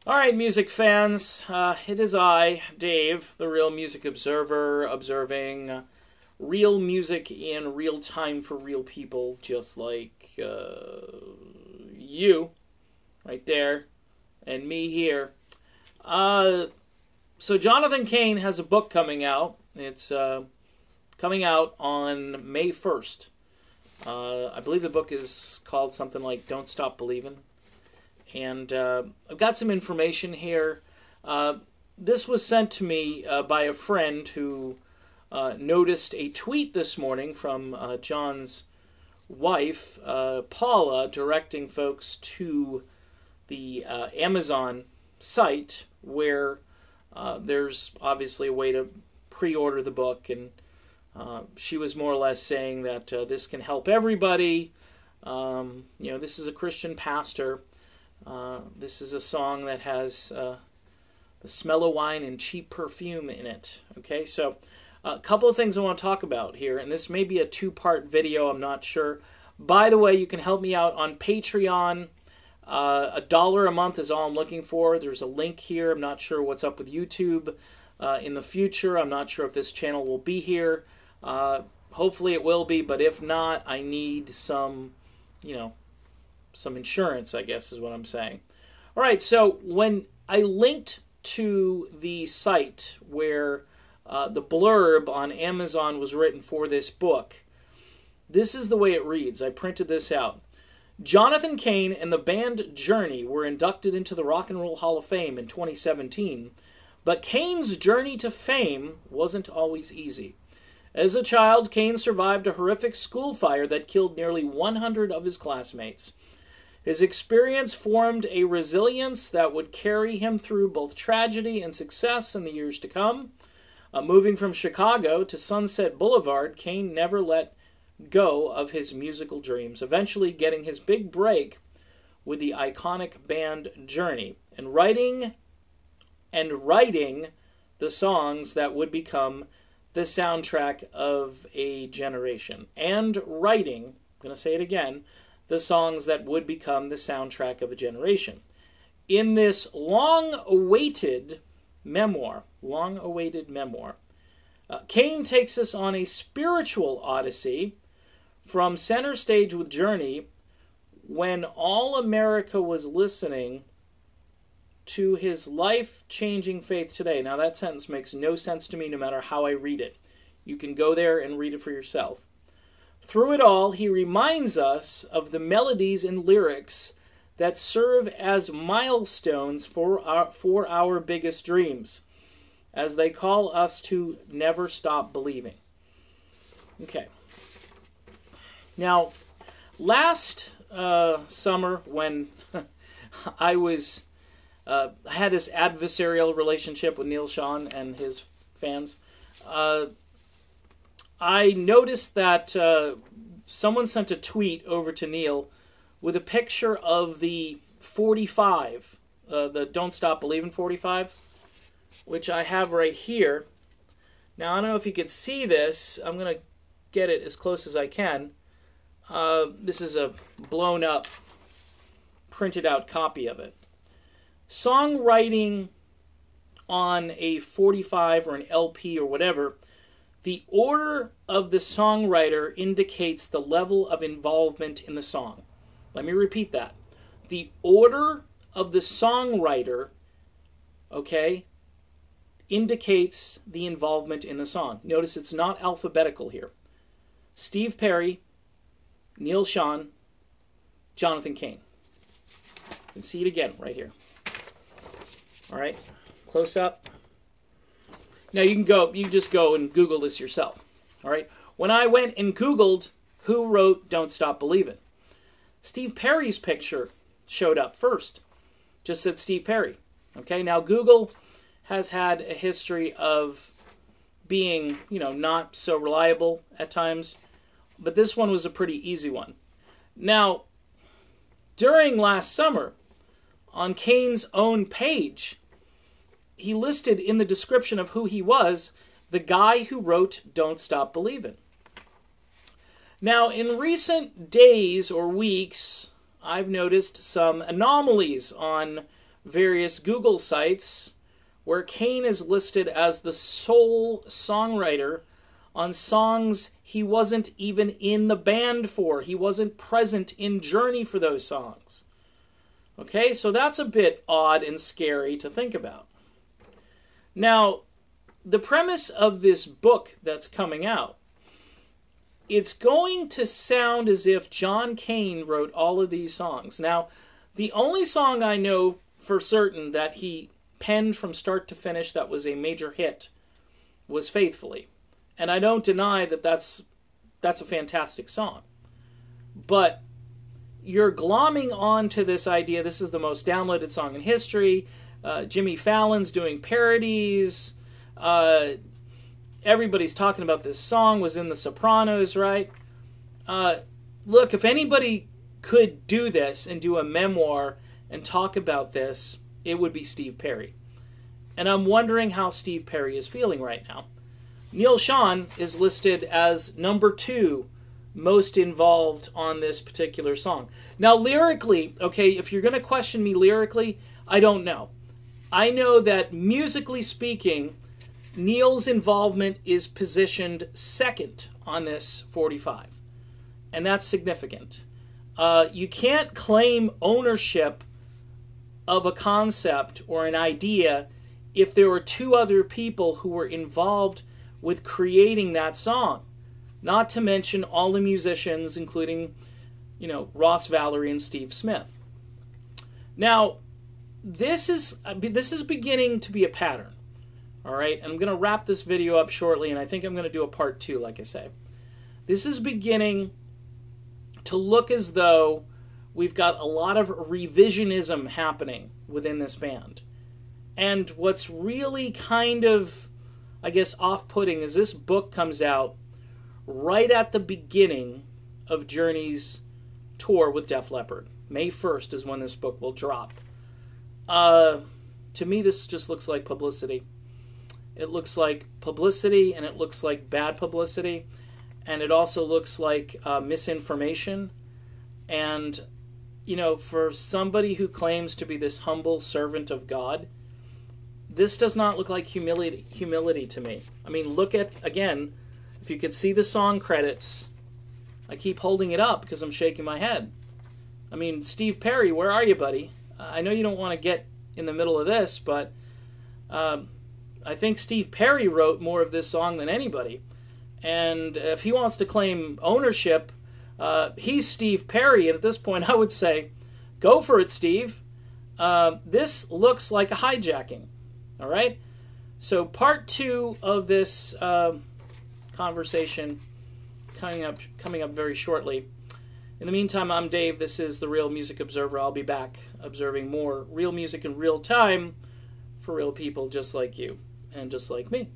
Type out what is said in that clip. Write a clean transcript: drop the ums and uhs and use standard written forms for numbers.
All right, music fans, it is I, Dave, the Real Music Observer, observing real music in real time for real people, just like you, right there, and me here. So Jonathan Cain has a book coming out. It's coming out on May 1st. I believe the book is called something like Don't Stop Believing. And I've got some information here. This was sent to me by a friend who noticed a tweet this morning from John's wife, Paula, directing folks to the Amazon site where there's obviously a way to pre-order the book. And she was more or less saying that this can help everybody. This is a Christian pastor. This is a song that has the smell of wine and cheap perfume in it. Okay, so a couple of things I want to talk about here, and this may be a two-part video, I'm not sure. By the way, you can help me out on Patreon. $1 a month is all I'm looking for. There's a link here. I'm not sure what's up with YouTube in the future. I'm not sure if this channel will be here. Hopefully it will be, but if not, I need some, some insurance, I guess is what I'm saying. All right, so when I linked to the site where the blurb on Amazon was written for this book, this is the way it reads. I printed this out. Jonathan Cain and the band Journey were inducted into the Rock and Roll Hall of Fame in 2017, but Cain's journey to fame wasn't always easy. As a child, Cain survived a horrific school fire that killed nearly 100 of his classmates. His experience formed a resilience that would carry him through both tragedy and success in the years to come. Moving from Chicago to Sunset Boulevard, Cain never let go of his musical dreams, eventually getting his big break with the iconic band Journey, and writing the songs that would become the soundtrack of a generation. And writing, I'm going to say it again, the songs that would become the soundtrack of a generation. In this long-awaited memoir, Cain takes us on a spiritual odyssey from center stage with Journey when all America was listening to his life-changing faith today. Now that sentence makes no sense to me no matter how I read it. You can go there and read it for yourself. Through it all, he reminds us of the melodies and lyrics that serve as milestones for our biggest dreams, as they call us to never stop believing. Okay. Now, last summer when I had this adversarial relationship with Neil Sean and his fans, I noticed that someone sent a tweet over to Neil with a picture of the 45, the Don't Stop Believing 45, which I have right here. Now, I don't know if you could see this. I'm going to get it as close as I can. This is a blown up, printed out copy of it. Songwriting on a 45 or an LP or whatever, the order of the songwriter indicates the level of involvement in the song. Let me repeat that. The order of the songwriter, okay, indicates the involvement in the song. Notice it's not alphabetical here. Steve Perry, Neil Sean, Jonathan Cain. You can see it again right here. All right, close up. Now you can just go and Google this yourself. All right. When I went and Googled who wrote Don't Stop Believin', Steve Perry's picture showed up first. Just said Steve Perry. Okay. Now Google has had a history of being, not so reliable at times, but this one was a pretty easy one. Now, during last summer, on Cain's own page, he listed in the description of who he was, the guy who wrote Don't Stop Believin'. Now, in recent days or weeks, I've noticed some anomalies on various Google sites where Cain is listed as the sole songwriter on songs he wasn't even in the band for. He wasn't present in Journey for those songs. Okay, so that's a bit odd and scary to think about. Now, the premise of this book that's coming out, it's going to sound as if John Cain wrote all of these songs. Now, the only song I know for certain that he penned from start to finish that was a major hit was Faithfully. And I don't deny that that's a fantastic song. But you're glomming on to this idea, this is the most downloaded song in history, Jimmy Fallon's doing parodies, everybody's talking about this song, was in The Sopranos, right? Look, if anybody could do this and do a memoir and talk about this, it would be Steve Perry. And I'm wondering how Steve Perry is feeling right now. Neil Schon is listed as number 2 most involved on this particular song. Now, lyrically, okay, if you're going to question me lyrically, I don't know. I know that musically speaking, Neil's involvement is positioned second on this 45. And that's significant. You can't claim ownership of a concept or an idea if there were 2 other people who were involved with creating that song. Not to mention all the musicians, including, Ross Valerie and Steve Smith. Now, this is beginning to be a pattern. All right, and I'm going to wrap this video up shortly, and I think I'm going to do a part 2, like I say. This is beginning to look as though we've got a lot of revisionism happening within this band. And what's really kind of, I guess, off-putting is this book comes out right at the beginning of Journey's tour with Def Leppard. May 1st is when this book will drop. To me, this just looks like publicity. It looks like publicity, and it looks like bad publicity, and it also looks like misinformation. And, for somebody who claims to be this humble servant of God, this does not look like humility to me. I mean, look at, again, if you could see the song credits, I keep holding it up because I'm shaking my head. I mean, Steve Perry, where are you, buddy? I know you don't want to get in the middle of this, but I think Steve Perry wrote more of this song than anybody. And if he wants to claim ownership, he's Steve Perry. And at this point, I would say, go for it, Steve. This looks like a hijacking. All right? So part 2 of this conversation coming up very shortly. In the meantime, I'm Dave. This is The Real Music Observer. I'll be back observing more real music in real time for real people just like you and just like me.